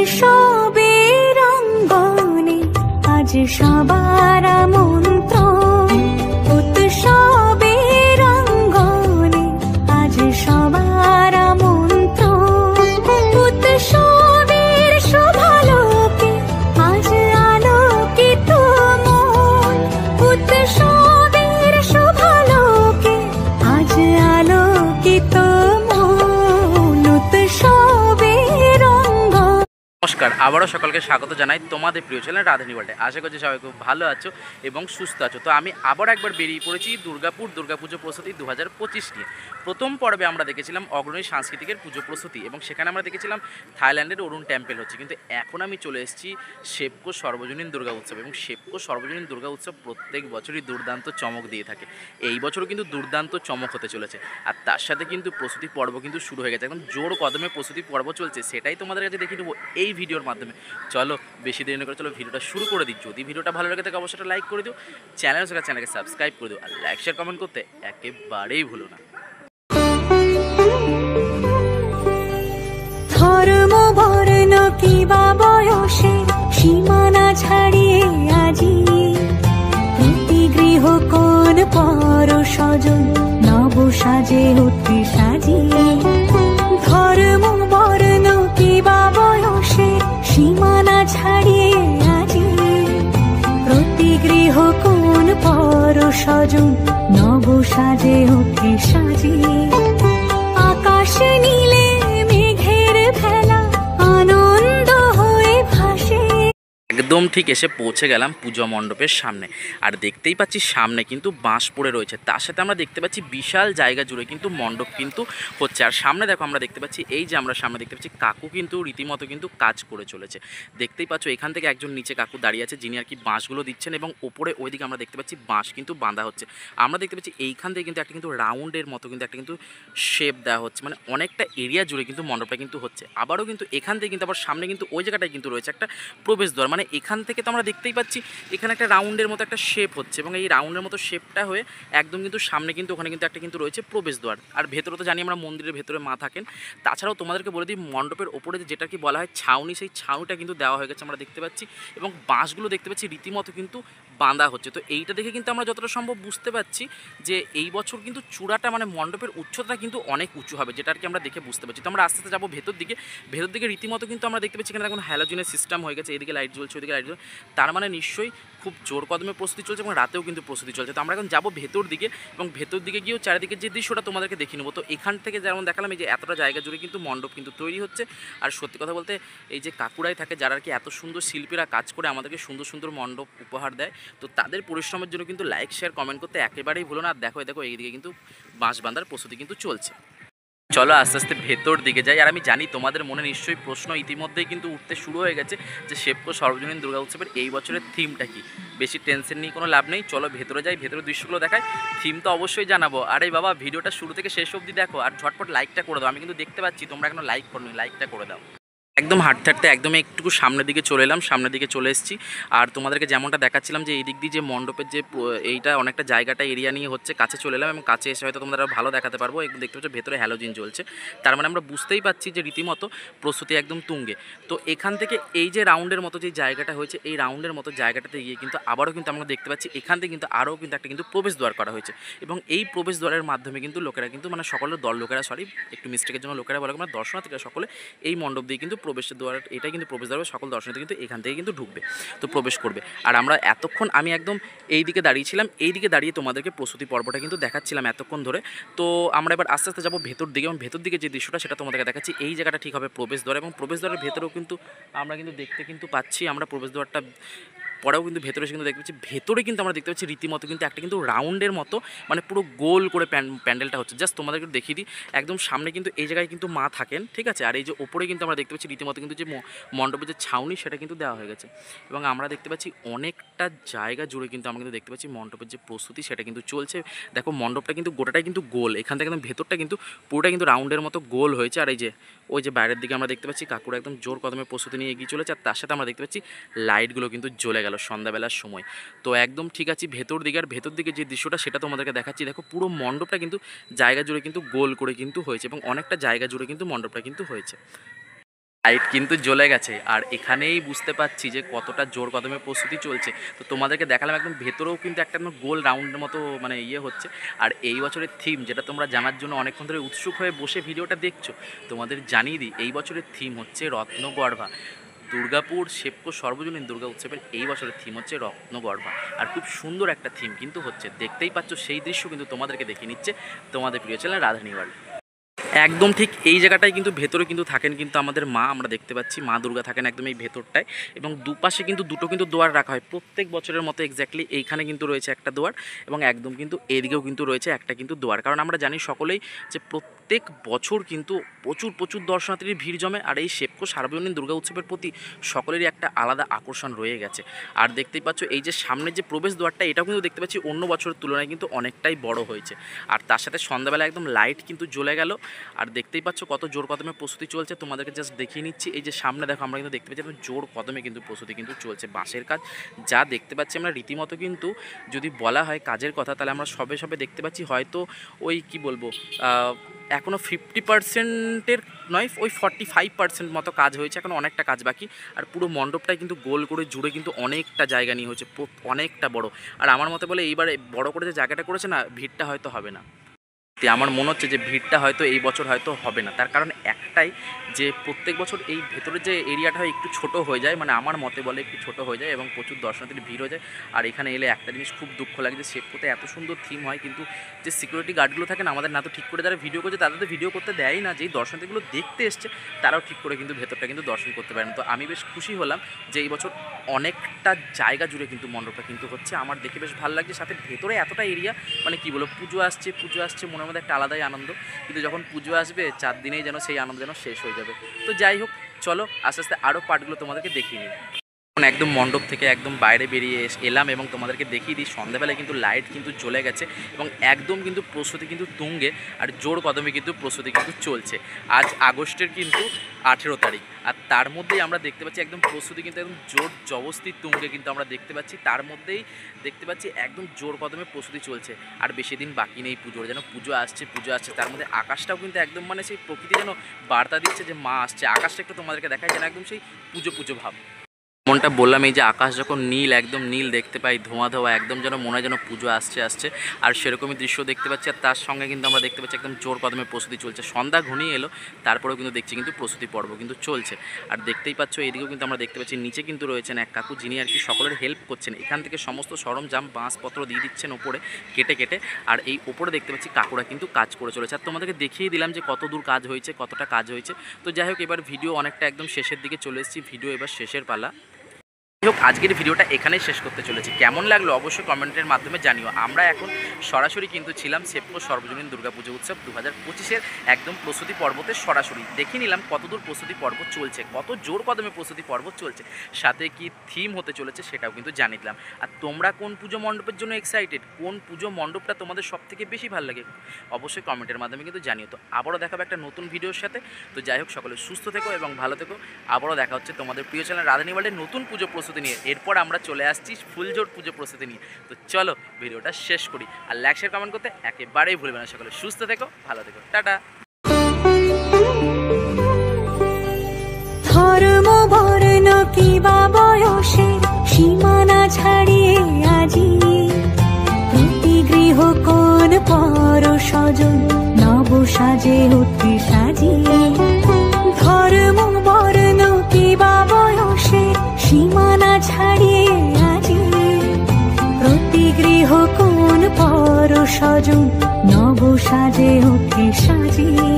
উৎসবের অঙ্গনে আজ সবার আমন্ত্রণ, উৎসবের অঙ্গনে আজ সবার আমন্ত্রণ, উৎসবের শোভালোকে আজ আলোকিত মন, উৎসবের শোভালোকে আজ আলোকিত মন, উৎসবের অঙ্গন। নমস্কার, আবারও সকলকে স্বাগত জানাই তোমাদের প্রিয় চ্যানেল রাঁধুনি ওয়ার্ল্ডে। আশা করছি সবাই খুব ভালো আছো এবং সুস্থ আছো। তো আমি আবার একবার বেরিয়ে পড়েছি দুর্গাপুজো প্রস্তুতি 2025 নিয়ে। প্রথম পর্বে আমরা দেখেছিলাম অগ্রণী সাংস্কৃতিকের পুজো প্রস্তুতি এবং সেখানে আমরা দেখেছিলাম থাইল্যান্ডের অরুণ টেম্পল হচ্ছে, কিন্তু এখন আমি চলে এসেছি শেপকো সর্বজনীন দুর্গা উৎসব। এবং শেপকো সর্বজনীন দুর্গা উৎসব প্রত্যেক বছরই দুর্দান্ত চমক দিয়ে থাকে। এই বছরও কিন্তু দুর্দান্ত চমক হতে চলেছে, আর তার সাথে কিন্তু প্রস্তুতি পর্ব কিন্তু শুরু হয়ে গেছে, একদম জোর কদমে প্রস্তুতি পর্ব চলছে। সেটাই তোমাদের কাছে দেখিয়ে দেবো এই ভিডিওর মাধ্যমে। চলো বেশি দেরি না করে চলো ভিডিওটা শুরু করে দিই। যদি ভিডিওটা ভালো লাগে থাকে অবশ্যই লাইক করে দিও, চ্যানেলকে সাবস্ক্রাইব করে দিও, আর লাইক শেয়ার কমেন্ট করতে একেবারেই ভুলো না। ধর্ম বর্ণ কিবা বয়সে সীমানা ছাড়িয়ে আজি প্রতি গৃহ কোন পর স্বজন নব সাজে উঠে সাজিয়ে, ধর্ম বর্ণ কিবা বয়সে সীমানা ছাড়িয়ে আজি প্রতি গৃহ কোন পর স্বজন নব সাজে উঠে সাজিয়ে, আকাশে নীলে মেঘের ভেলা আনন্দ হয়ে ভাসে। একদম ঠিক এসে পৌঁছে গেলাম পুজো মণ্ডপের সামনে, আর দেখতেই পাচ্ছি সামনে কিন্তু বাঁশ পড়ে রয়েছে, তার সাথে আমরা দেখতে পাচ্ছি বিশাল জায়গা জুড়ে কিন্তু মণ্ডপ কিন্তু হচ্ছে। আর সামনে দেখো আমরা দেখতে পাচ্ছি এই যে আমরা সামনে দেখতে পাচ্ছি কাকু কিন্তু রীতিমতো কিন্তু কাজ করে চলেছে। দেখতেই পাচ্ছ এখান থেকে একজন নিচে কাকু দাঁড়িয়ে আছে, যিনি আর কি বাঁশগুলো দিচ্ছেন, এবং ওপরে ওইদিকে আমরা দেখতে পাচ্ছি বাঁশ কিন্তু বাঁধা হচ্ছে। আমরা দেখতে পাচ্ছি এইখান থেকে কিন্তু একটা কিন্তু রাউন্ডের মতো কিন্তু একটা কিন্তু শেপ দেওয়া হচ্ছে, মানে অনেকটা এরিয়া জুড়ে কিন্তু মণ্ডপটা কিন্তু হচ্ছে। আবারও কিন্তু এখান থেকে কিন্তু আবার সামনে কিন্তু ওই জায়গাটায় কিন্তু রয়েছে একটা প্রবেশদ্বার, মানে এখান থেকে তো আমরা দেখতেই পাচ্ছি এখানে একটা রাউন্ডের মতো একটা শেপ হচ্ছে, এবং এই রাউন্ডের মতো শেপটা হয়ে একদম কিন্তু সামনে কিন্তু ওখানে কিন্তু একটা কিন্তু রয়েছে প্রবেশদ্বার। আর ভেতরে তো জানি আমরা মন্দিরের ভেতরে মা থাকেন। তাছাড়াও তোমাদেরকে বলে দিই মণ্ডপের ওপরে যেটা কি বলা হয় ছাউনি, সেই ছাউনিটা কিন্তু দেওয়া হয়ে গেছে আমরা দেখতে পাচ্ছি, এবং বাঁশগুলো দেখতে পাচ্ছি রীতিমতো কিন্তু বাঁধা হচ্ছে। তো এইটা দেখে কিন্তু আমরা যতটা সম্ভব বুঝতে পারছি যে এই বছর কিন্তু চূড়াটা মানে মণ্ডপের উচ্চতা কিন্তু অনেক উঁচু হবে, যেটা আর কি আমরা দেখে বুঝতে পারছি। তো আমরা আস্তে আস্তে যাবো ভেতর দিকে রীতিমতো কিন্তু আমরা দেখতে পাচ্ছি এখানে এখন হ্যালোজেনের সিস্টেম হয়ে গেছে, এদিকে লাইট জ্বলছে ওইদিকে লাইট জ্বলছে, তার মানে নিশ্চয়ই খুব জোর কদমে প্রস্তুতি চলছে এবং রাতেও কিন্তু প্রস্তুতি চলছে। তো আমরা এখন যাবো ভেতর দিকে, এবং ভেতর দিকে গিয়েও চারিদিকে যে দৃশ্যটা তোমাদেরকে দেখিয়ে নেবো। তো এখান থেকে যেমন দেখালাম এই যে এতটা জায়গা জুড়ে কিন্তু মণ্ডপ কিন্তু তৈরি হচ্ছে। আর সত্যি কথা বলতে এই যে কাকুরাই থাকে যারা আর কি এত সুন্দর শিল্পীরা কাজ করে আমাদেরকে সুন্দর সুন্দর মণ্ডপ উপহার দেয়, তো তাদের পরিশ্রমের জন্য কিন্তু লাইক শেয়ার কমেন্ট করতে একেবারেই ভুলো না। আর দেখো এইদিকে কিন্তু বাঁশ বাঁধার প্রস্তুতি কিন্তু চলছে। চলো আস্তে আস্তে ভেতর দিকে যাই। আর আমি জানি তোমাদের মনে নিশ্চয়ই প্রশ্ন ইতিমধ্যেই কিন্তু উঠতে শুরু হয়ে গেছে যে শেপকো সর্বজনীন দুর্গা উৎসবের এই বছরের থিমটা কি। বেশি টেনশন নিয়ে কোনো লাভ নেই, চলো ভেতরে যাই, ভেতরের দৃশ্যগুলো দেখাই, থিম তো অবশ্যই জানাবো। আর এই বাবা ভিডিওটা শুরু থেকে শেষ অবধি দেখো, আর ঝটপট লাইকটা করে দাও। আমি কিন্তু দেখতে পাচ্ছি তোমরা এখনো লাইক করোনি, লাইকটা করে দাও। একদম হাঁটতে হাঁটতে একদম একটু সামনের দিকে চলে এলাম, সামনের দিকে চলে এসেছি। আর তোমাদেরকে যেমনটা দেখাচ্ছিলাম যে এই দিক দিয়ে যে মণ্ডপের যে এইটা অনেকটা জায়গাটা এরিয়া নিয়ে হচ্ছে, কাছে চলে এলাম, এবং কাছে এসে হয়তো তোমরা ভালো দেখাতে পারবো। একদম দেখতে পাচ্ছ ভেতরে হ্যালোজিন জ্বলছে, তার মানে আমরা বুঝতেই পারছি যে রীতিমতো প্রস্তুতি একদম তুঙ্গে। তো এখান থেকে এই যে রাউন্ডের মতো যে জায়গাটা হয়েছে, এই রাউন্ডের মতো জায়গাটাতে গিয়ে কিন্তু আবারও কিন্তু আমরা দেখতে পাচ্ছি এখান থেকে কিন্তু আরও কিন্তু একটা কিন্তু প্রবেশদ্বার করা হয়েছে, এবং এই প্রবেশদ্বারের মাধ্যমে কিন্তু লোকেরা কিন্তু মানে সকলের লোকেরা একটু মিস্টেকের জন্য লোকেরা বলে মানে দর্শনার্থীরা সকলে এই মণ্ডপ দিয়ে কিন্তু প্রবেশের দ্বার, এটা কিন্তু প্রবেশ দ্বার, সকল দর্শনার্থী কিন্তু এখান থেকে কিন্তু ঢুকবে, তো প্রবেশ করবে। আর আমরা এতক্ষণ আমি একদম এই দিকে দাঁড়িয়েছিলাম, এই দিকে দাঁড়িয়ে তোমাদেরকে প্রস্তুতি পর্বটা কিন্তু দেখাচ্ছিলাম এতক্ষণ ধরে। তো আমরা এবার আস্তে আস্তে যাবো ভেতর দিকে, এবং ভেতর দিকে যে দৃশ্যটা সেটা তোমাদেরকে দেখাচ্ছি। এই জায়গাটা ঠিক হবে প্রবেশদ্বার, এবং প্রবেশদ্বারের ভেতরেও কিন্তু আমরা কিন্তু দেখতে কিন্তু পাচ্ছি আমরা প্রবেশদ্বারটা পরেও কিন্তু ভেতরে এসে কিন্তু দেখতে পাচ্ছি ভেতরে কিন্তু আমরা দেখতে পাচ্ছি রীতিমতো কিন্তু একটা কিন্তু রাউন্ডের মতো মানে পুরো গোল করে প্যান্ডেলটা হচ্ছে। জাস্ট তোমাদেরকে দেখিয়ে দিই, একদম সামনে কিন্তু এই জায়গায় কিন্তু মা থাকেন, ঠিক আছে। আর এই যে ওপরে কিন্তু আমরা দেখতে পাচ্ছি রীতিমতো কিন্তু যে মণ্ডপের যে ছাউনি সেটা কিন্তু দেওয়া হয়ে গেছে, এবং আমরা দেখতে পাচ্ছি অনেকটা জায়গা জুড়ে কিন্তু আমরা কিন্তু দেখতে পাচ্ছি মণ্ডপের যে প্রস্তুতি সেটা কিন্তু চলছে। দেখো মণ্ডপটা কিন্তু গোটাটাই কিন্তু গোল, এখান থেকে একদম ভেতরটা কিন্তু পুরোটা কিন্তু রাউন্ডের মতো গোল হয়েছে। আর এই যে ওই যে বাইরের দিকে আমরা দেখতে পাচ্ছি কাকুরা একদম জোর কদমে প্রস্তুতি নিয়ে এগিয়ে চলেছে, আর তার সাথে আমরা দেখতে পাচ্ছি লাইটগুলো কিন্তু জ্বলে গেল সন্ধ্যাবেলার সময়। তো একদম ঠিক আছে ভেতর দিকে, আর ভেতর দিকে যে দৃশ্যটা সেটা তোমাদেরকে দেখাচ্ছি। দেখো পুরো মণ্ডপটা কিন্তু জায়গা জুড়ে কিন্তু গোল করে কিন্তু হয়েছে, এবং অনেকটা জায়গা জুড়ে কিন্তু মণ্ডপটা কিন্তু হয়েছে। লাইট কিন্তু জ্বলে গেছে আর এখানেই বুঝতে পারছি যে কতটা জোর কদমে প্রস্তুতি চলছে। তো তোমাদেরকে দেখালাম একদম ভেতরেও কিন্তু একটা গোল রাউন্ডের মতো মানে হচ্ছে। আর এই বছরের থিম যেটা তোমরা জানার জন্য অনেকক্ষণ ধরে উৎসুক হয়ে বসে ভিডিওটা দেখছো, তোমাদের জানিয়ে দিই এই বছরের থিম হচ্ছে রত্নগর্ভা। দুর্গাপুর সেপকো সর্বজনীন দুর্গা উৎসবের এই বছরের থিম হচ্ছে রত্নগর্ভা। আর খুব সুন্দর একটা থিম কিন্তু হচ্ছে, দেখতেই পাচ্ছ সেই দৃশ্য কিন্তু তোমাদেরকে দেখিয়ে নিচ্ছে তোমাদের প্রিয় চ্যানেল রাধারানী ওয়ার্ল্ড। একদম ঠিক এই জায়গাটায় কিন্তু ভেতরে কিন্তু থাকেন কিন্তু আমাদের মা, আমরা দেখতে পাচ্ছি মা দুর্গা থাকেন একদম এই ভেতরটায়। এবং দুপাশে কিন্তু দুটো কিন্তু দুয়ার রাখা হয় প্রত্যেক বছরের মতো এক্স্যাক্টলি। এইখানে কিন্তু রয়েছে একটা দুয়ার এবং একদম কিন্তু এদিকেও কিন্তু রয়েছে একটা কিন্তু দুয়ার। কারণ আমরা জানি সকলেই যে প্রত্যেক বছর কিন্তু প্রচুর দর্শনার্থীর ভিড় জমে। আর এই সেপকো সার্বজনীন দুর্গা উৎসবের প্রতি সকলেরই একটা আলাদা আকর্ষণ রয়ে গেছে। আর দেখতেই পাচ্ছ এই যে সামনের যে প্রবেশ দ্বারটা, এটাও কিন্তু দেখতে পাচ্ছি অন্য বছরের তুলনায় কিন্তু অনেকটাই বড় হয়েছে। আর তার সাথে সন্ধ্যাবেলা একদম লাইট কিন্তু জ্বলে গেল। আর দেখতেই পাচ্ছ কত জোর কদমে প্রস্তুতি চলছে, তোমাদেরকে জাস্ট দেখিয়ে নিচ্ছি। এই যে সামনে দেখো আমরা কিন্তু দেখতে পাচ্ছি একদম জোর কদমে কিন্তু প্রস্তুতি কিন্তু চলছে। বাঁশের কাজ যা দেখতে পাচ্ছি আমরা রীতিমতো কিন্তু যদি বলা হয় কাজের কথা, তাহলে আমরা সবে দেখতে পাচ্ছি হয়তো ওই কি বলবো এখনও 50%-এর নয়, ওই 45% মতো কাজ হয়েছে, এখন অনেকটা কাজ বাকি। আর পুরো মণ্ডপটাই কিন্তু গোল করে জুড়ে কিন্তু অনেকটা জায়গা নিয়ে হয়েছে, অনেকটা বড়। আর আমার মতে বলে এইবারে বড় করে যে জায়গাটা করেছে না, ভিড়টা হয়তো হবে না। আমার মনে হচ্ছে যে ভিড়টা হয়তো এই বছর হয়তো হবে না। তার কারণ একটাই, যে প্রত্যেক বছর এই ভেতরে যে এরিয়াটা হয় একটু ছোট হয়ে যায়, মানে আমার মতে বলে একটু ছোট হয়ে যায় এবং প্রচুর দর্শনার্থীর ভিড় হয়ে যায়। আর এখানে এলে একটা জিনিস খুব দুঃখ লাগে যে সেপকোতে এত সুন্দর থিম হয়, কিন্তু যে সিকিউরিটি গার্ডগুলো থাকেন আমাদের না তো ঠিক করে যারা ভিডিও করছে তাদের তো ভিডিও করতে দেয়ই না, যেই দর্শনার্থীগুলো দেখতে এসছে তারাও ঠিক করে কিন্তু ভেতরটা কিন্তু দর্শন করতে পারে না। তো আমি বেশ খুশি হলাম যে এই বছর অনেকটা জায়গা জুড়ে কিন্তু মণ্ডপটা কিন্তু হচ্ছে, আমার দেখে বেশ ভালো লাগছে। সাথে ভেতরে এতটা এরিয়া, মানে কি বলবো, পুজো আসছে মনের মধ্যে একটা আলাদাই আনন্দ। কিন্তু যখন পুজো আসবে 4 দিনেই যেন সেই আনন্দ যেন শেষ হয়ে যাবে। তো যাই হোক, চলো আস্তে আস্তে আরও পার্টগুলো তোমাদেরকে দেখিয়ে নিই। একদম মণ্ডপ থেকে একদম বাইরে বেরিয়ে এলাম এবং তোমাদেরকে দেখিয়ে দিই সন্ধ্যাবেলায় কিন্তু লাইট কিন্তু জ্বলে গেছে এবং একদম কিন্তু প্রস্তুতি কিন্তু তুঙ্গে আর জোর কদমে কিন্তু প্রস্তুতি কিন্তু চলছে। আজ আগস্টের কিন্তু 18 তারিখ, আর তার মধ্যেই আমরা দেখতে পাচ্ছি একদম প্রস্তুতি কিন্তু একদম জোর জবস্তি তুঙ্গে কিন্তু আমরা দেখতে পাচ্ছি। তার মধ্যেই দেখতে পাচ্ছি একদম জোর কদমে প্রস্তুতি চলছে। আর বেশি দিন বাকি নেই পুজোর, যেন পুজো আসছে। তার মধ্যে আকাশটাও কিন্তু একদম মানে সেই প্রকৃতি যেন বার্তা দিচ্ছে যে মা আসছে। আকাশটা একটু তোমাদেরকে দেখায় যেন একদম সেই পুজো ভাব। মনটা বললাম এই যে আকাশ যখন নীল, একদম নীল দেখতে পাই, ধোঁয়া একদম যেন মনে হয় যেন পুজো আসছে। আর সেরকমই দৃশ্য দেখতে পাচ্ছি। আর তার সঙ্গে কিন্তু আমরা দেখতে পাচ্ছি একদম জোর কদমে প্রস্তুতি চলছে। সন্ধ্যা ঘনিয়ে এলো, তারপরেও কিন্তু দেখছি কিন্তু প্রস্তুতি পর্ব কিন্তু চলছে। আর দেখতেই পাচ্ছ এদিকেও কিন্তু আমরা দেখতে পাচ্ছি নিচে কিন্তু রয়েছেন এক কাকু, যিনি আর কি সকলের হেল্প করছেন। এখান থেকে সমস্ত সরঞ্জাম বাঁশপত্র দিয়ে দিচ্ছেন ওপরে কেটে। আর এই ওপরে দেখতে পাচ্ছি কাকুরা কিন্তু কাজ করে চলেছে। আর তোমাদেরকে দেখিয়ে দিলাম যে কত দূর কাজ হয়েছে, কতটা কাজ হয়েছে। তো যাই হোক, এবার ভিডিও অনেকটা একদম শেষের দিকে চলে এসেছি, ভিডিও এবার শেষের পালা। আজকের ভিডিওটা এখানেই শেষ করতে চলেছি। কেমন লাগলো অবশ্যই কমেন্টের মাধ্যমে জানিও। আমরা এখন সরাসরি কিন্তু ছিলাম সেপকো সর্বজনীন দুর্গাপুজো উৎসব 2025-এর একদম প্রস্তুতি পর্বতে সরাসরি দেখে নিলাম কতদূর প্রস্তুতি পর্ব চলছে, কত জোর কদমে প্রস্তুতি পর্ব চলছে, সাথে কি থিম হতে চলেছে সেটাও কিন্তু জানিয়ে দিলাম। আর তোমরা কোন পুজো মণ্ডপের জন্য এক্সাইটেড, কোন পুজো মণ্ডপটা তোমাদের সবথেকে বেশি ভালো লাগে অবশ্যই কমেন্টের মাধ্যমে কিন্তু জানিও। তো আবারও দেখাবো একটা নতুন ভিডিওর সাথে। তো যাই হোক, সকলে সুস্থ থেকো এবং ভালো থেকো। আবারও দেখা হচ্ছে তোমাদের প্রিয় চ্যানেল রাধারানী ওয়ার্ল্ডের নতুন পুজো প্রস্তুতি নিয়ে। এরপর আমরা চলে আসছি ফুলজোর পুজো প্রস্তুতি নিয়ে। তো চলো ভিডিওটা শেষ করি। আর লাইক শেয়ার কমেন্ট করতে একেবারেই ভুলবে না। সকলে সুস্থ থেকো, ভালো থেকো, টাটা। ধর্ম বর্ণ কিবা বয়সে সীমানা ছাড়িয়ে আজি প্রতি গৃহ কোন পর স্বজন নব সাজে উঠতে সাজিয়ে। ধর্ম বর্ণ কিবা বয়সে সীমানা ছাড়িয়ে আজি প্রতি গৃহ কোন পর স্বজন নব সাজে উঠে সাজিয়ে।